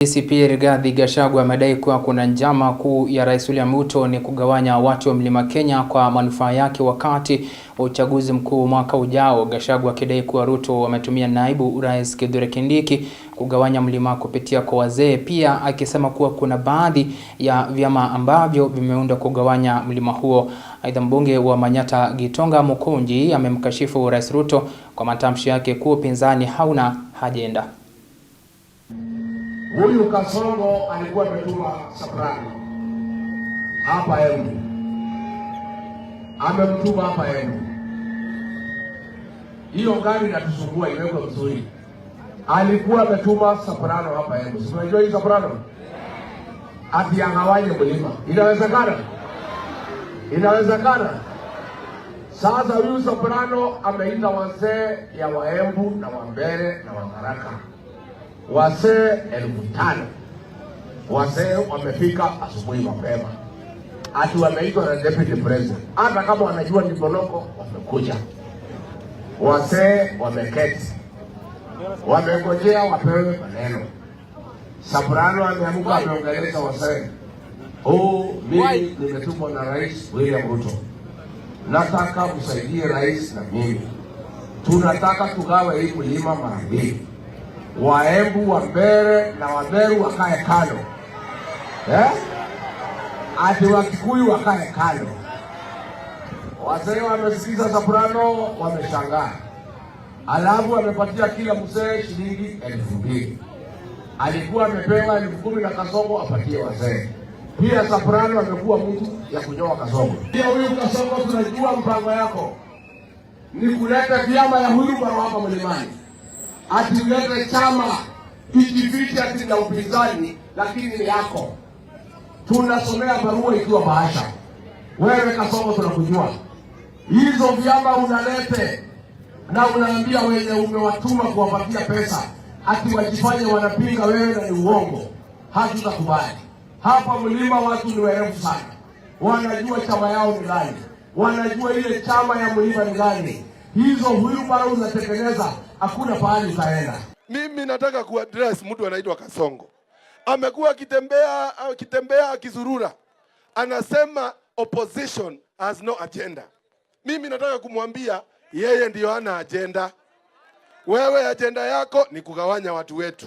DCP Rigathi Gachagua amedai kuwa kuna njama kuu ya Rais William Ruto ni kugawanya watu wa Mlima Kenya kwa manufaa yake wakati wa uchaguzi mkuu mwaka ujao. Gachagua akidai kuwa Ruto ametumia naibu Rais Kithure Kindiki kugawanya mlima kupitia kwa wazee, pia akisema kuwa kuna baadhi ya vyama ambavyo vimeundwa kugawanya mlima huo. Aidha, mbunge wa Manyata Gitonga Mukunji amemkashifu Rais Ruto kwa matamshi yake kuwa upinzani hauna ajenda. Huyu Kasongo alikuwa ametuma Soprano hapa Embu. Amemtuma hapa Embu. Hiyo gari inatusumbua iwekwe mzuri. Alikuwa ametuma Soprano hapa Embu. Si unajua hii Soprano? Ati angawanye mlima. Inawezekana? Inawezekana? Sasa huyu Soprano ameita wazee ya Waembu na Wambere na Wakaraka. Wazee 5,000. Wazee wamefika asubuhi mapema. Ati wameitwa na deputy president. Hata kama wanajua ni Bonoko wamekuja. Wazee wameketi. Wamengojea wapewe maneno. Soprano ameamka ameongeleza wazee. Mimi nimetumwa na Rais William Ruto. Nataka msaidie rais na mimi. Tunataka tugawe hii mlima mara mbili. Waembu, Wambere na Wameru wakae kando. Ati Wakikuyu wakae kando. Wazee wamesikiza Soprano, wameshangaa. Alafu amepatia kila mzee shilingi 2,000. Alikuwa amepewa 10,000 na Kasongo apatie wazee. Pia Soprano amekuwa mtu ya kunyoa Kasongo. Pia huyu Kasongo tunajua mpango yako ni kuleta vyama ya huyu baro hapa mlimani. Ati ulete chama ikificha ati na upinzani, lakini ni yako. Tunasomea barua ikiwa bahasha. Wewe Kasongo tunakujua. Hizo vyama unalete na unaambia wenye umewatuma kuwapatia pesa ati wajifanye wanapinga wewe na ni uongo. Hatutakubali. Hapa mlima watu ni werevu sana. Wanajua chama yao ni gani. Wanajua ile chama ya mlima ni gani. Hizo huyu bara unatekeleza, hakuna pahali utaenda. Mimi nataka kuaddress mtu anaitwa Kasongo. Amekuwa akitembea akizurura. Anasema opposition has no agenda. Mimi nataka kumwambia yeye ndio hana agenda. Wewe agenda yako ni kugawanya watu wetu.